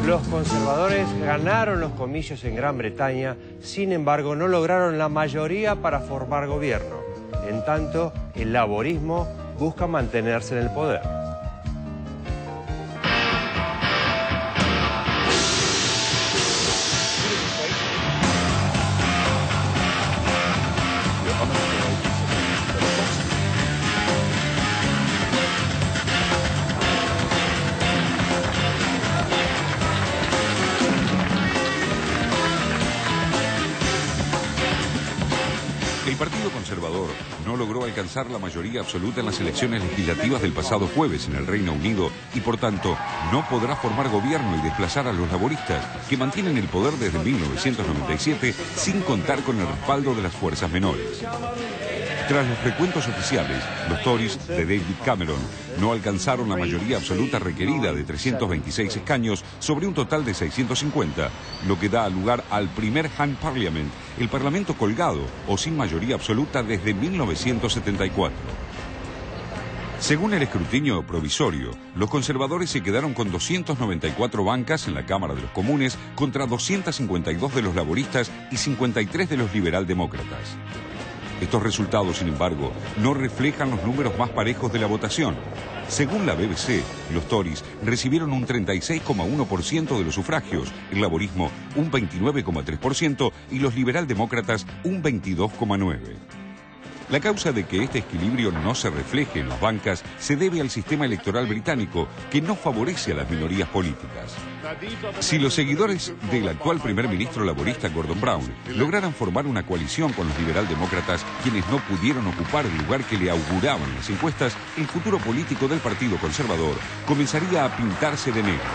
Los conservadores ganaron los comicios en Gran Bretaña, sin embargo no lograron la mayoría para formar gobierno. En tanto, el laborismo busca mantenerse en el poder. El Partido Conservador no logró alcanzar la mayoría absoluta en las elecciones legislativas del pasado jueves en el Reino Unido y, por tanto, no podrá formar gobierno y desplazar a los laboristas, que mantienen el poder desde 1997 sin contar con el respaldo de las fuerzas menores. Tras los recuentos oficiales, los Tories de David Cameron no alcanzaron la mayoría absoluta requerida de 326 escaños sobre un total de 650, lo que da lugar al primer Hand Parliament, el parlamento colgado o sin mayoría absoluta desde 1974. Según el escrutinio provisorio, los conservadores se quedaron con 294 bancas en la Cámara de los Comunes contra 252 de los laboristas y 53 de los liberaldemócratas. Estos resultados, sin embargo, no reflejan los números más parejos de la votación. Según la BBC, los Tories recibieron un 36,1% de los sufragios, el laborismo un 29,3% y los liberaldemócratas un 22,9%. La causa de que este equilibrio no se refleje en las bancas se debe al sistema electoral británico, que no favorece a las minorías políticas. Si los seguidores del actual primer ministro laborista Gordon Brown lograran formar una coalición con los liberaldemócratas, quienes no pudieron ocupar el lugar que le auguraban las encuestas, el futuro político del Partido Conservador comenzaría a pintarse de negro.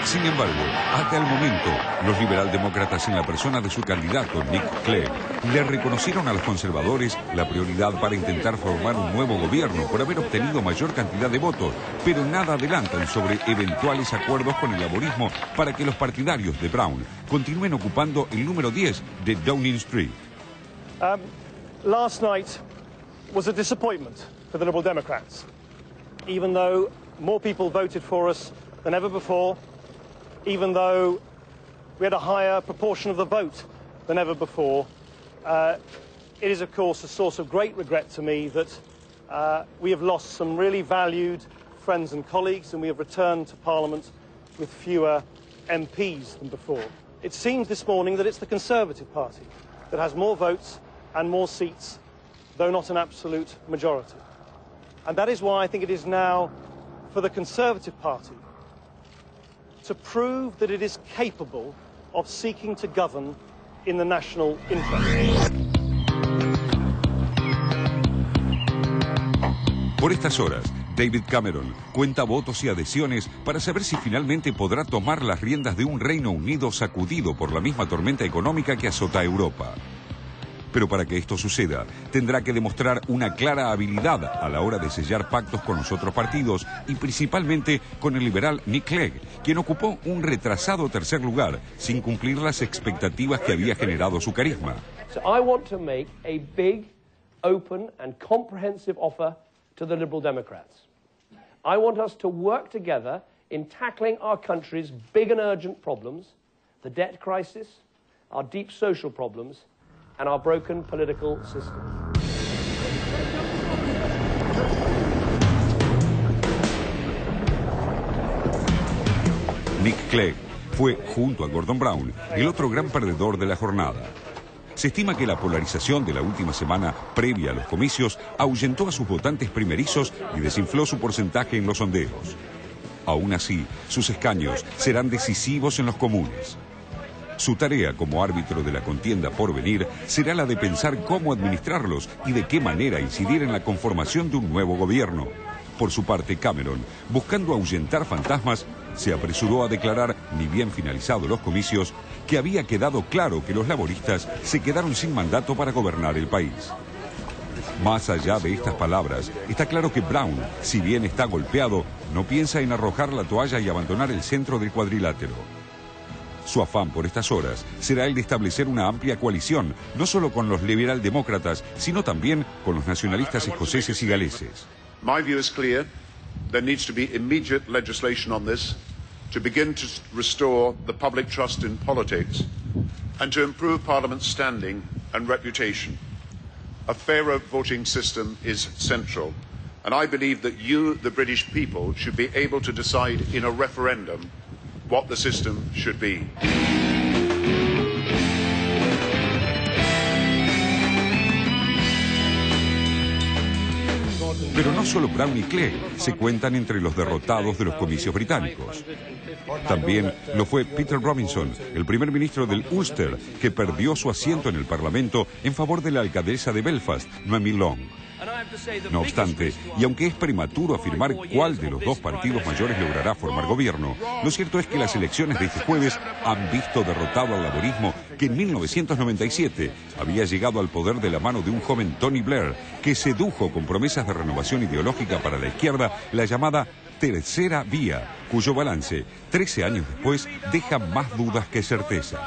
Sin embargo, hasta el momento, los liberaldemócratas en la persona de su candidato, Nick Clegg, le reconocieron a los conservadores la prioridad para intentar formar un nuevo gobierno por haber obtenido mayor cantidad de votos, pero nada adelantan sobre eventuales acuerdos con el laborismo para que los partidarios de Brown continúen ocupando el número 10 de Downing Street. Last night was a disappointment for the Liberal Democrats, even though more people voted for us than ever before, even though we had a higher proportion of the vote than ever before. It is, of course, a source of great regret to me that we have lost some really valued friends and colleagues, and we have returned to Parliament with fewer MPs than before. It seems this morning that it's the Conservative Party that has more votes and more seats, though not an absolute majority. And that is why I think it is now for the Conservative Party to prove that it is capable of seeking to govern in the national interest. Por estas horas, David Cameron cuenta votos y adhesiones para saber si finalmente podrá tomar las riendas de un Reino Unido sacudido por la misma tormenta económica que azota a Europa. Pero para que esto suceda, tendrá que demostrar una clara habilidad a la hora de sellar pactos con los otros partidos y principalmente con el liberal Nick Clegg, quien ocupó un retrasado tercer lugar sin cumplir las expectativas que había generado su carisma. So I want to make a big, open and comprehensive offer to the Liberal Democrats. I want us to work together in tackling our country's big and urgent problems, the debt crisis, our deep social problems, and our broken political system. Nick Clegg fue, junto a Gordon Brown, el otro gran perdedor de la jornada. Se estima que la polarización de la última semana previa a los comicios ahuyentó a sus votantes primerizos y desinfló su porcentaje en los sondeos. Aún así, sus escaños serán decisivos en los comunes. Su tarea como árbitro de la contienda por venir será la de pensar cómo administrarlos y de qué manera incidir en la conformación de un nuevo gobierno. Por su parte, Cameron, buscando ahuyentar fantasmas, se apresuró a declarar, ni bien finalizados los comicios, que había quedado claro que los laboristas se quedaron sin mandato para gobernar el país. Más allá de estas palabras, está claro que Brown, si bien está golpeado, no piensa en arrojar la toalla y abandonar el centro del cuadrilátero. Su afán por estas horas será el de establecer una amplia coalición, no solo con los liberaldemócratas, sino también con los nacionalistas escoceses y galeses. My view is clear. There needs to be immediate legislation on this to begin to restore the public trust in politics and to improve Parliament's standing and reputation. A fairer voting system is central, and I believe that you, the British people, should be able to decide in a referendum what the system should be. Pero no solo Brown y Clegg se cuentan entre los derrotados de los comicios británicos. También lo fue Peter Robinson, el primer ministro del Ulster, que perdió su asiento en el Parlamento en favor de la alcaldesa de Belfast, Noemi Long. No obstante, y aunque es prematuro afirmar cuál de los dos partidos mayores logrará formar gobierno, lo cierto es que las elecciones de este jueves han visto derrotado al laborismo, que en 1997 había llegado al poder de la mano de un joven Tony Blair, que sedujo con promesas de renovación ideológica para la izquierda la llamada Tercera Vía, cuyo balance, 13 años después, deja más dudas que certezas.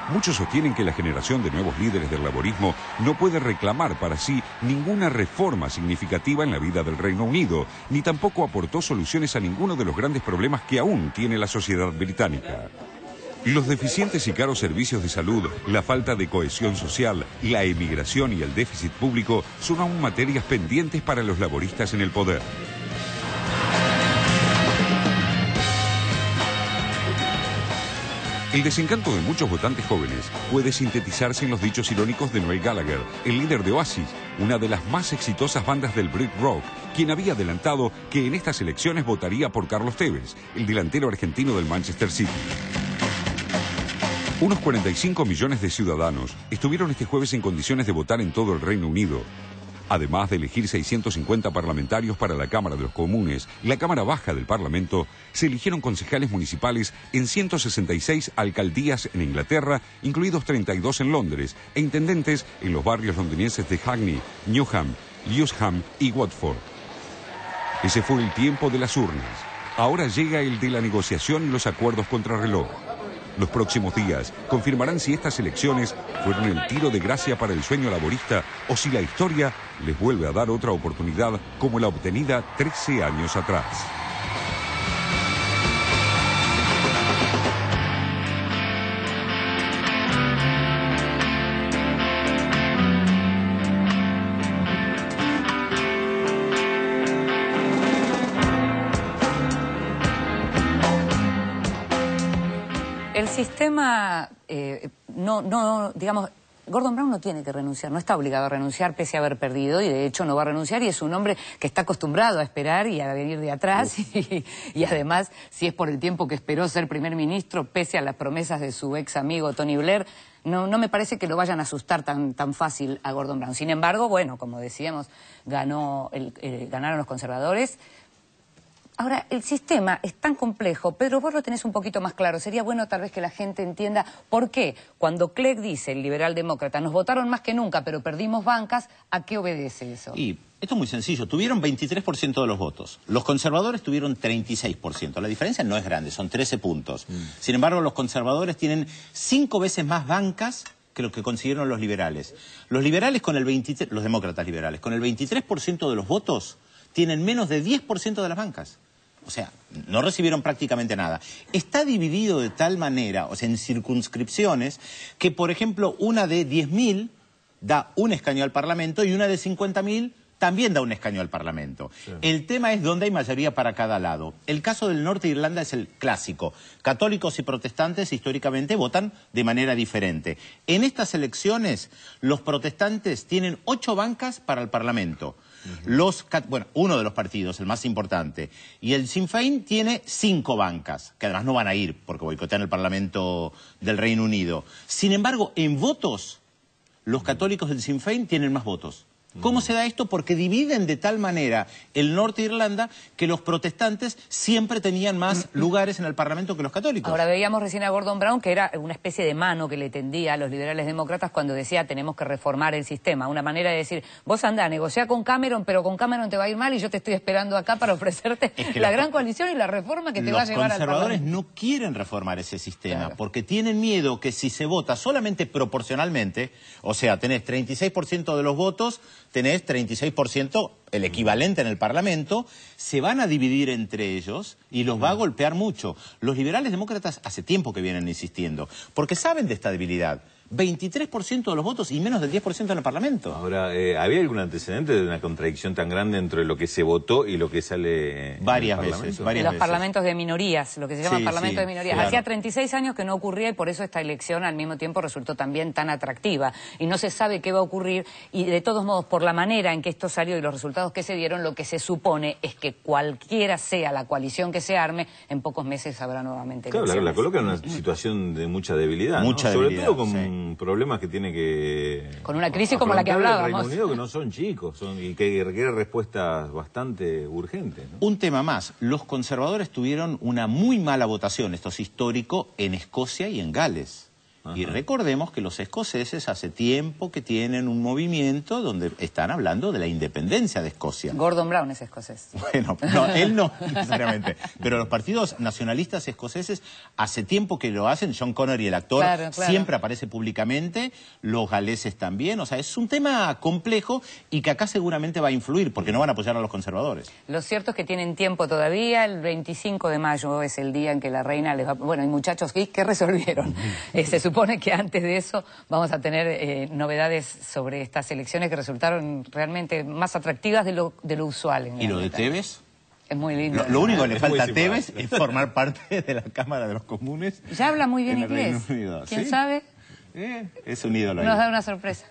Muchos sostienen que la generación de nuevos líderes del laborismo no puede reclamar para sí ninguna reforma significativa en la vida del Reino Unido, ni tampoco aportó soluciones a ninguno de los grandes problemas que aún tiene la sociedad británica. Los deficientes y caros servicios de salud, la falta de cohesión social, la emigración y el déficit público son aún materias pendientes para los laboristas en el poder. El desencanto de muchos votantes jóvenes puede sintetizarse en los dichos irónicos de Noel Gallagher, el líder de Oasis, una de las más exitosas bandas del Brit Rock, quien había adelantado que en estas elecciones votaría por Carlos Tevez, el delantero argentino del Manchester City. Unos 45 millones de ciudadanos estuvieron este jueves en condiciones de votar en todo el Reino Unido. Además de elegir 650 parlamentarios para la Cámara de los Comunes, la Cámara Baja del Parlamento, se eligieron concejales municipales en 166 alcaldías en Inglaterra, incluidos 32 en Londres, e intendentes en los barrios londinenses de Hackney, Newham, Lewisham y Watford. Ese fue el tiempo de las urnas. Ahora llega el de la negociación y los acuerdos contrarreloj. Los próximos días confirmarán si estas elecciones fueron el tiro de gracia para el sueño laborista o si la historia les vuelve a dar otra oportunidad como la obtenida 13 años atrás. El sistema, digamos, Gordon Brown no tiene que renunciar, no está obligado a renunciar pese a haber perdido y de hecho no va a renunciar y es un hombre que está acostumbrado a esperar y a venir de atrás y además, si es por el tiempo que esperó ser primer ministro, pese a las promesas de su ex amigo Tony Blair, no me parece que lo vayan a asustar tan fácil a Gordon Brown. Sin embargo, bueno, como decíamos, ganaron los conservadores. Ahora, el sistema es tan complejo, Pedro, vos lo tenés un poquito más claro. Sería bueno tal vez que la gente entienda por qué, cuando Clegg dice, el liberal demócrata, nos votaron más que nunca, pero perdimos bancas, ¿a qué obedece eso? Y esto es muy sencillo. Tuvieron 23% de los votos. Los conservadores tuvieron 36%. La diferencia no es grande, son 13 puntos. Sin embargo, los conservadores tienen 5 veces más bancas que lo que consiguieron los liberales. Los liberales con los demócratas liberales, con el 23% de los votos, tienen menos de 10% de las bancas. O sea, no recibieron prácticamente nada. Está dividido de tal manera, o sea, en circunscripciones, que, por ejemplo, una de 10.000 da un escaño al Parlamento y una de 50.000 también da un escaño al Parlamento. Sí. El tema es dónde hay mayoría para cada lado. El caso del norte de Irlanda es el clásico. Católicos y protestantes históricamente votan de manera diferente. En estas elecciones, los protestantes tienen 8 bancas para el Parlamento. Uno de los partidos, el más importante, y el Sinn Féin tiene 5 bancas, que además no van a ir porque boicotean el Parlamento del Reino Unido. Sin embargo, en votos, los católicos del Sinn Féin tienen más votos. ¿Cómo se da esto? Porque dividen de tal manera el norte de Irlanda que los protestantes siempre tenían más lugares en el Parlamento que los católicos. Ahora veíamos recién a Gordon Brown, que era una especie de mano que le tendía a los liberales demócratas cuando decía tenemos que reformar el sistema. Una manera de decir, vos andá, negociá con Cameron, pero con Cameron te va a ir mal y yo te estoy esperando acá para ofrecerte la gran coalición y la reforma que te va a llevar al Parlamento. Los conservadores no quieren reformar ese sistema porque tienen miedo que si se vota solamente proporcionalmente, o sea, tenés 36% de los votos, tenés 36%, el equivalente en el Parlamento, se van a dividir entre ellos y los va a golpear mucho. Los liberales demócratas hace tiempo que vienen insistiendo, porque saben de esta debilidad. 23% de los votos y menos del 10% en el Parlamento. Ahora, ¿había algún antecedente de una contradicción tan grande entre lo que se votó y lo que sale varias en el veces? Los parlamentos de minorías, lo que se llama parlamento de minorías. Claro. Hacía 36 años que no ocurría y por eso esta elección al mismo tiempo resultó también tan atractiva. Y no se sabe qué va a ocurrir y de todos modos, por la manera en que esto salió y los resultados que se dieron, lo que se supone es que cualquiera sea la coalición que se arme, en pocos meses habrá nuevamente elecciones. Claro, la coloca en una situación de mucha debilidad, ¿no? Mucha Sobre debilidad, todo con problemas que tiene que... Con una crisis como la que hablábamos. El Reino Unido, que no son chicos y que requiere respuestas bastante urgentes, ¿no? Un tema más, los conservadores tuvieron una muy mala votación, esto es histórico, en Escocia y en Gales. Ajá. Y recordemos que los escoceses hace tiempo que tienen un movimiento donde están hablando de la independencia de Escocia. Gordon Brown es escocés. Bueno, no, él no necesariamente, pero los partidos nacionalistas escoceses hace tiempo que lo hacen. John Connery, el actor, siempre aparece públicamente, los galeses también, o sea, es un tema complejo y que acá seguramente va a influir porque no van a apoyar a los conservadores. Lo cierto es que tienen tiempo todavía, el 25 de mayo es el día en que la reina les va... Bueno, y muchachos, ¿qué resolvieron? Se supone que antes de eso vamos a tener novedades sobre estas elecciones que resultaron realmente más atractivas de lo usual. ¿Y lo de Tevez? Es muy lindo. Lo único que le falta a Tevez es formar parte de la Cámara de los Comunes. Ya habla muy bien inglés. ¿Quién sabe? Es un ídolo. Nos da una sorpresa.